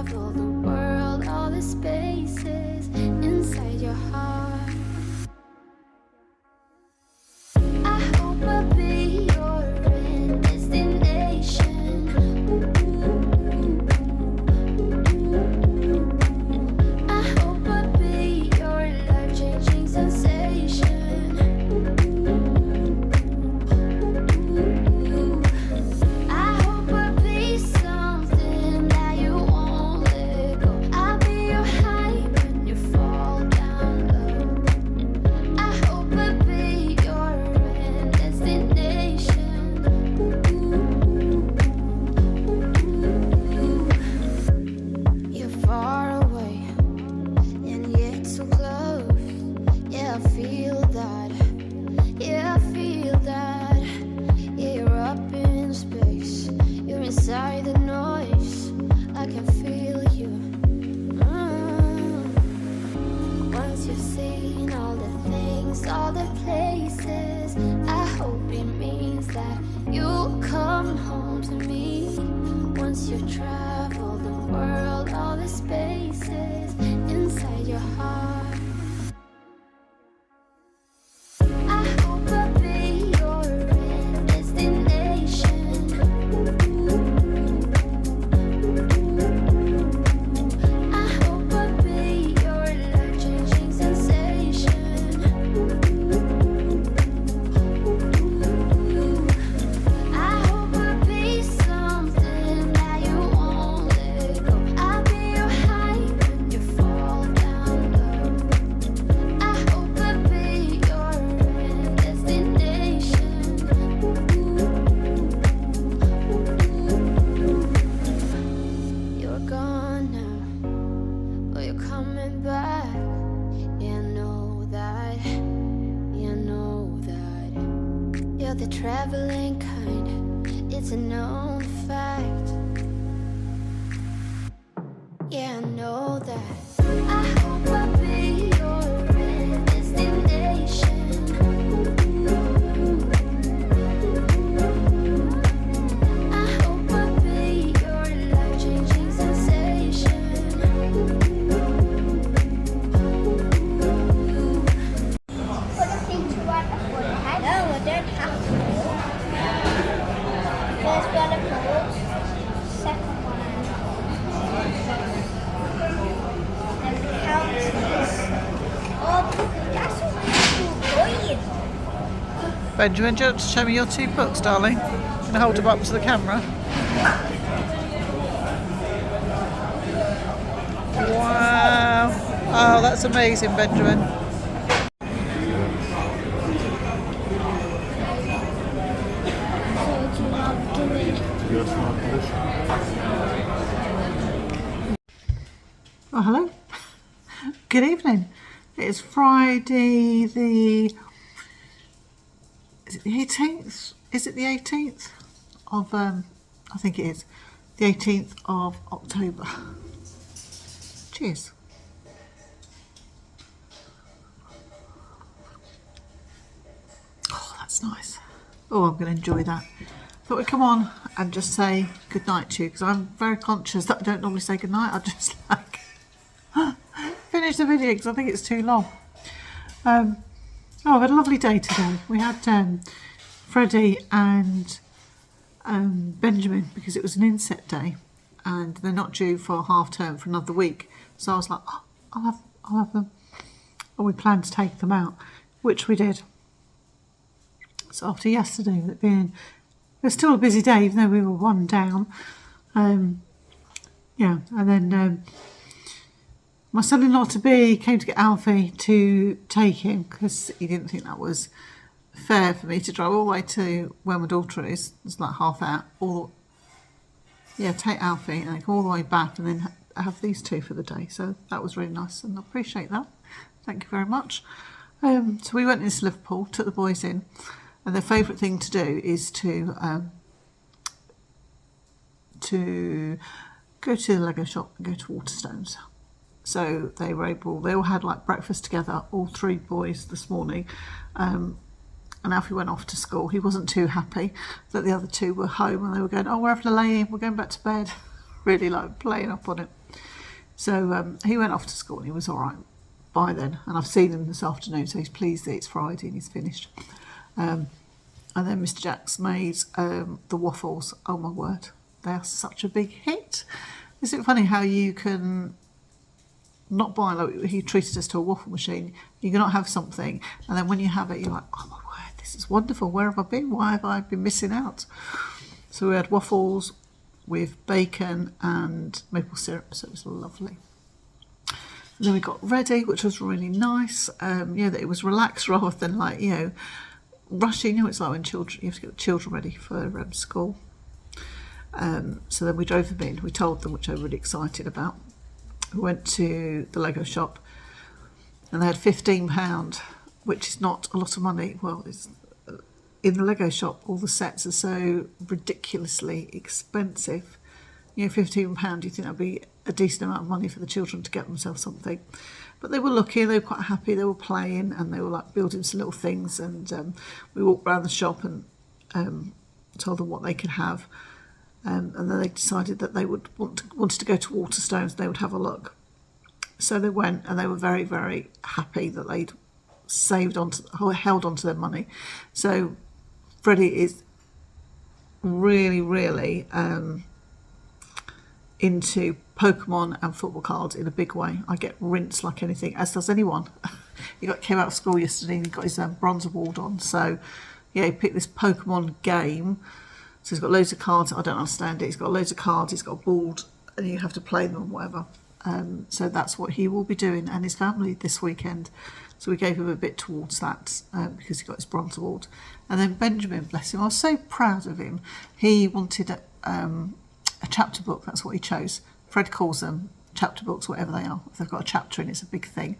travel the world, all the spaces inside your heart. I hope I'll be your end destination. I hope I'll be your life-changing sensation. I hope I'll be something that you won't let go. I'll be your high when you fall down low. I hope I'll be your end destination. You're far away and yet so close. Yeah, I feel that. Yeah, I feel that. Yeah, you're up in space. You're inside the noise. I can feel you. Once you've seen all the things, all the places, I hope it means that you'll come home to me. Once you've traveled the world, all the spaces inside your heart. I hope I'll be your end destination. I hope I'll be your life-changing sensation. I hope I'll be something that you won't let go. I'll be your high when you fall down low. I hope I'll be your end destination. You're gone now, but you're coming back. Yeah, I know that. Yeah, I know that. You're the traveling kind. It's a known fact. Yeah, I know that. I hope I'll be your end destination. I hope I'll be your life-changing sensation. Put a picture right before the head. No, I don't have to. First one of pose, second one. And count this. Oh, that's what you're doing. Benjamin, do you want to show me your two books, darling? Can I hold them up to the camera? Wow. Oh, that's amazing, Benjamin. Oh, hello. Good evening. It's Friday the... Is it the 18th? Is it the 18th of... I think it is. The 18th of October. Cheers. Oh, that's nice. Oh, I'm going to enjoy that. Thought we'd come on and just say good night to you, because I'm very conscious that I don't normally say good night. I just like finish the video because I think it's too long. Oh, I've had a lovely day today. We had Freddie and Benjamin, because it was an inset day and they're not due for half term for another week. So I was like, oh, I'll have them. And we planned to take them out, which we did. So after yesterday, with it being, it was still a busy day, even though we were one down. Yeah, and then my son-in-law-to-be came to get Alfie to take him, because he didn't think that was fair for me to drive all the way to where my daughter is. It's like half hour. Take Alfie and go all the way back and then have these two for the day. So that was really nice and I appreciate that. Thank you very much. So we went into Liverpool, took the boys in, and their favourite thing to do is to go to the Lego shop and go to Waterstones. So they all had like breakfast together, all three boys this morning. And Alfie went off to school. He wasn't too happy that the other two were home and they were going, oh, we're having to lay in, we're going back to bed. Really like playing up on it. So he went off to school and he was all right by then. And I've seen him this afternoon, so he's pleased that it's Friday and he's finished. And then Mr. Jack's made the waffles. Oh my word, they are such a big hit. Isn't it funny how you can not buy, like he treated us to a waffle machine, you cannot have something, and then when you have it, you're like, oh my word, this is wonderful. Where have I been? Why have I been missing out? So we had waffles with bacon and maple syrup, so it was lovely. And then we got ready, which was really nice. That it was relaxed rather than like, rushing. It's like when you have to get the children ready for school. So then we drove them in. We told them, which they were really excited about. We went to the Lego shop and they had £15, which is not a lot of money. Well, it's, in the Lego shop, all the sets are so ridiculously expensive. £15, you think that'd be a decent amount of money for the children to get themselves something. But they were lucky, they were quite happy, they were playing and they were like building some little things, and we walked around the shop and told them what they could have. And then they decided that they would wanted to go to Waterstones, they would have a look. So they went and they were very, very happy that they'd held on to their money. So Freddie is really, really into Pokemon and football cards in a big way. I get rinsed like anything, as does anyone. He came out of school yesterday and he got his bronze award on. So yeah, he picked this Pokemon game. So he's got loads of cards. I don't understand it. He's got loads of cards. He's got a board, and you have to play them and whatever. So that's what he will be doing, and his family this weekend. So we gave him a bit towards that because he got his bronze award. And then Benjamin, bless him, I was so proud of him. He wanted a chapter book. That's what he chose. Fred calls them chapter books, whatever they are. If they've got a chapter in, it's a big thing.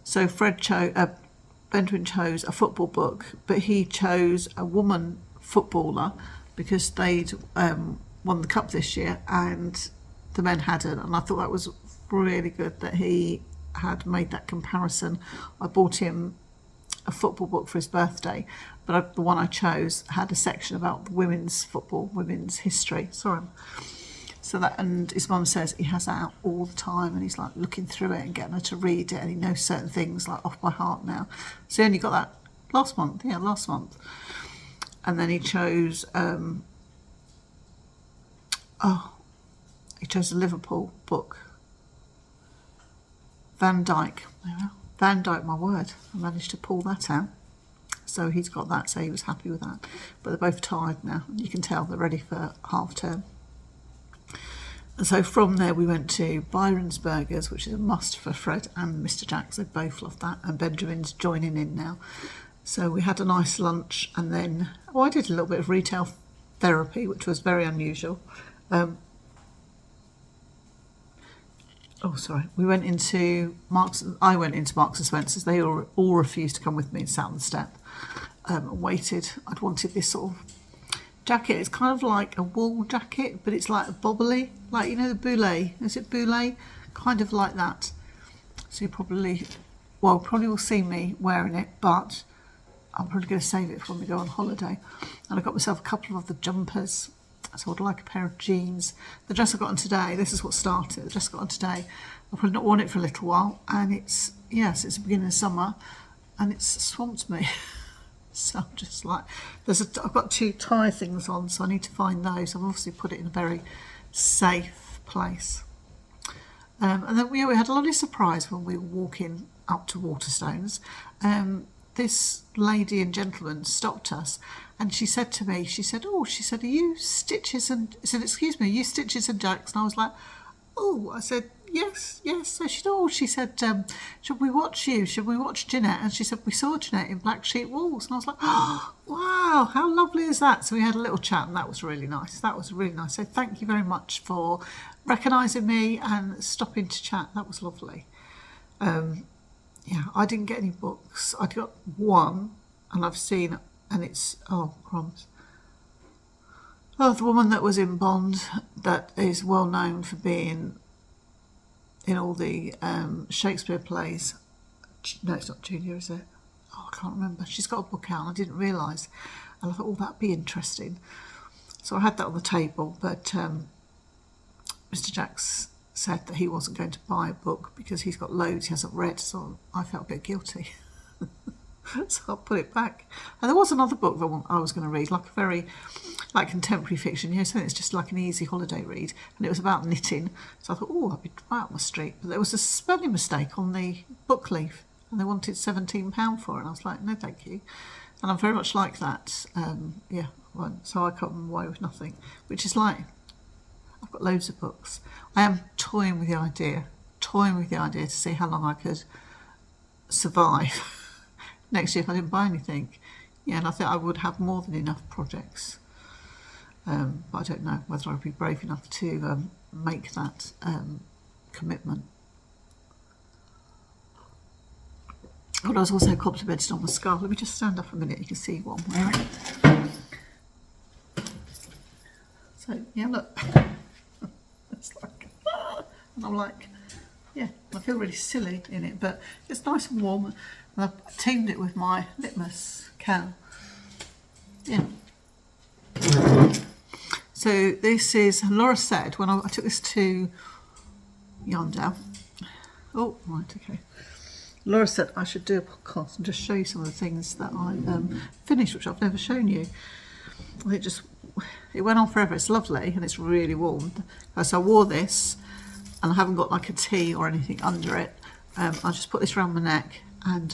So Benjamin chose a football book, but he chose a woman footballer because they'd won the cup this year and the men hadn't, and I thought that was really good that he had made that comparison. I bought him a football book for his birthday, but the one I chose had a section about women's football, women's history. And his mum says he has that out all the time, and he's like looking through it and getting her to read it, and he knows certain things like off by heart now. So he only got that last month. And then he chose he chose a Liverpool book. Van Dyke, my word, I managed to pull that out. So he's got that, so he was happy with that. But they're both tired now, you can tell they're ready for half term. And so from there we went to Byron's Burgers, which is a must for Fred and Mr. Jack. They both love that, and Benjamin's joining in now. So we had a nice lunch, and then I did a little bit of retail therapy, which was very unusual. We went into Marks. I went into Marks and Spencer's. They all refused to come with me and sat on the step and waited. I'd wanted this sort of jacket. It's kind of like a wool jacket, but it's like a bobbly, like the boulet. Is it boulet? Kind of like that. So you probably will see me wearing it, but I'm probably going to save it for when we go on holiday. And I got myself a couple of the jumpers. So I'd like a pair of jeans. The dress I got on today, this is what started. The dress I got on today, I've probably not worn it for a little while. And it's the beginning of summer and it's swamped me. So I'm just like, I've got 2 tie things on, so I need to find those. I've obviously put it in a very safe place. And then we had a lovely surprise when we were walking up to Waterstones. This lady and gentleman stopped us, and she said to me, are you Stitches and, are you Stitches and Jacks? And I was like, I said, yes. So she said, should we watch you? Should we watch Jeanette? And she said, we saw Jeanette in Black Sheep Walls. And I was like, oh, wow, how lovely is that? So we had a little chat, and that was really nice. So thank you very much for recognising me and stopping to chat. That was lovely. I didn't get any books. I got one, and I've seen, and it's, crumbs. The woman that was in Bond, that is well known for being in all the Shakespeare plays. No, it's not Julia, is it? I can't remember. She's got a book out, and I didn't realise. And I thought, that'd be interesting. So I had that on the table, but Mr. Jack's said that he wasn't going to buy a book because he's got loads he hasn't read, so I felt a bit guilty. So I put it back. And there was another book that I was going to read, like a very contemporary fiction, something that's just like an easy holiday read, and it was about knitting. So I thought, oh, I'd be right up my street. But there was a spelling mistake on the book leaf, and they wanted £17 for it, and I was like, no, thank you. And I'm very much like that. So I come away with nothing, which is like, I've got loads of books. I am toying with the idea to see how long I could survive next year if I didn't buy anything. Yeah, and I think I would have more than enough projects. But I don't know whether I'd be brave enough to make that commitment. Oh, I was also complimented on the scarf. Let me just stand up a minute, you can see what I'm wearing. So, yeah, look. It's like, and I'm like, yeah, I feel really silly in it, but it's nice and warm. And I've teamed it with my litmus can. Yeah. So this is, Laura said, when I took this to Yarndale. Oh, right, okay. Laura said I should do a podcast and just show you some of the things that I finished, which I've never shown you. It went on forever. It's lovely and it's really warm. So I wore this, and I haven't got like a tee or anything under it. I just put this around my neck, and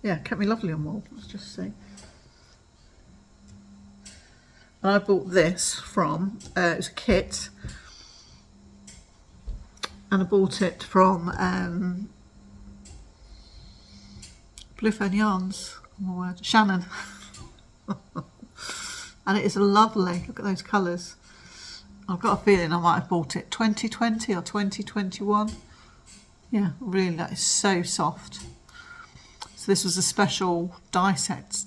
yeah, it kept me lovely and warm. Let's just see. And I bought this from, it was a kit, and I bought it from Bluephone Yarns, oh my word, Shannon. And it is lovely. Look at those colours. I've got a feeling I might have bought it 2020 or 2021. Yeah, really, that is so soft. So this was a special set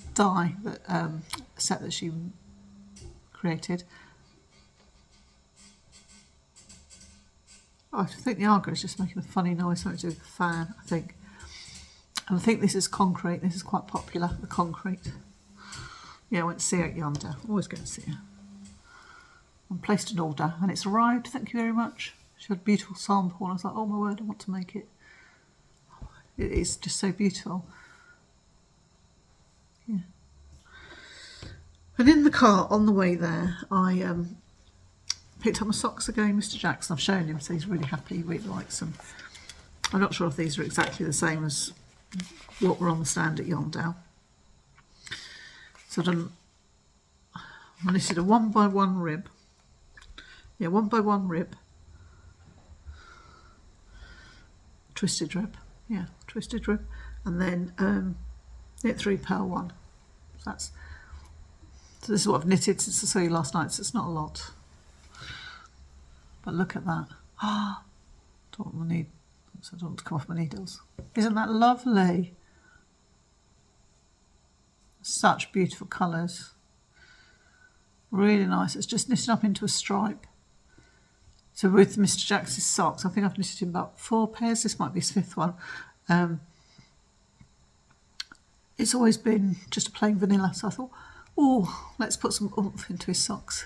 that she created. Oh, I think the Arga is just making a funny noise, something to do with the fan, I think. And I think this is concrete. This is quite popular, the concrete. Yeah, I went to see her at Yarndale. Always going to see her. And placed an order, and it's arrived. Thank you very much. She had a beautiful sample, and I was like, oh my word, I want to make it. It is just so beautiful. Yeah. And in the car on the way there, I picked up my socks again. Mr. Jackson, I've shown him, so he's really happy. He really likes them. I'm not sure if these are exactly the same as what were on the stand at Yarndale. So I knitted a 1x1 rib. Yeah, 1x1 rib. Twisted rib. Yeah, twisted rib. And then knit 3 purl 1. So this is what I've knitted since I saw you last night, so it's not a lot. But look at that. Ah, I don't want to come off my needles. Isn't that lovely? Such beautiful colours. Really nice. It's just knitted up into a stripe. So with Mr. Jacks's socks, I think I've knitted him about 4 pairs. This might be his 5th one. It's always been just a plain vanilla, so I thought, oh, let's put some oomph into his socks.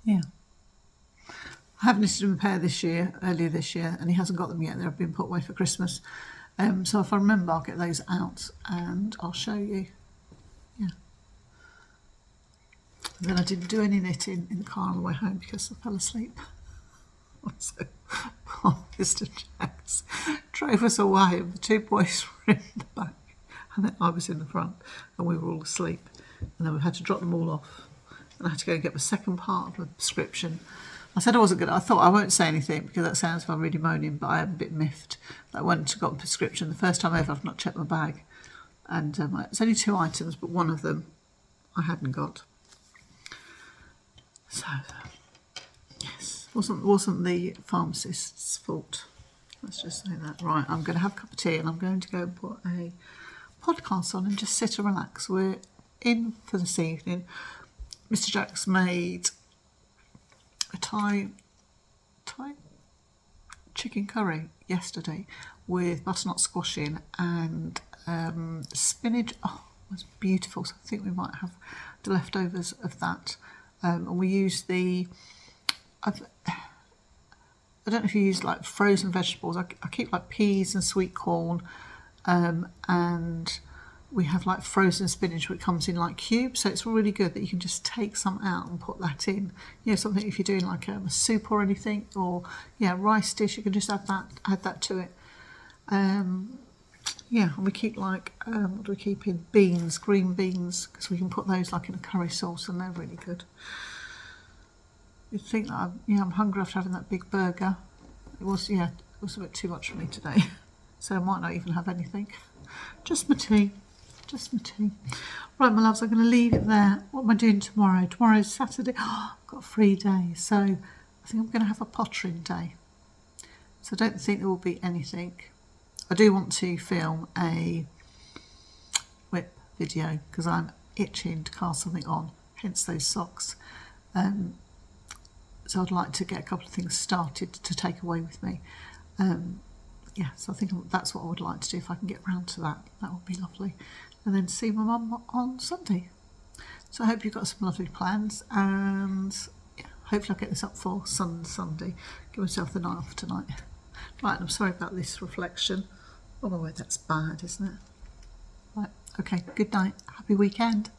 Yeah. I have knitted him a pair earlier this year, and he hasn't got them yet. They've been put away for Christmas. So if I remember, I'll get those out and I'll show you. Yeah. And then I didn't do any knitting in the car on the way home because I fell asleep. So Mr. Jacks drove us away, and the 2 boys were in the back, and then I was in the front, and we were all asleep. And then we had to drop them all off, and I had to go and get the second part of the prescription. I said I wasn't good. I thought I won't say anything because that sounds like I'm really moaning, but I am a bit miffed that I went and got a prescription. The first time ever I've not checked my bag. And it's only 2 items, but one of them I hadn't got. So, yes, wasn't the pharmacist's fault. Let's just say that. Right, I'm going to have a cup of tea and I'm going to go and put a podcast on and just sit and relax. We're in for this evening. Mr. Jacks made a Thai chicken curry yesterday with butternut squash in and spinach. Oh, it was beautiful. So I think we might have the leftovers of that. and we use I don't know if you use like frozen vegetables. I keep like peas and sweet corn, and we have like frozen spinach which comes in like cubes, so it's really good that you can just take some out and put that in. You know, something if you're doing like a soup or anything, or rice dish, you can just add that to it. Yeah, and we keep like what do we keep in? Beans, green beans, because we can put those like in a curry sauce and they're really good. You'd think that I'm hungry after having that big burger. It was a bit too much for me today, so I might not even have anything. Just my tea. Right, my loves, I'm going to leave it there. What am I doing tomorrow? Tomorrow's Saturday. Oh, I've got a free day, so I think I'm going to have a pottering day. So I don't think there will be anything. I do want to film a whip video because I'm itching to cast something on, hence those socks. So I'd like to get a couple of things started to take away with me. So I think that's what I would like to do if I can get round to that. That would be lovely. And then see my mum on Sunday. So I hope you've got some lovely plans, and hopefully I'll get this up for Sunday. Give myself the night off tonight. Right, I'm sorry about this reflection. Oh my word, that's bad, isn't it? Right, okay, good night. Happy weekend.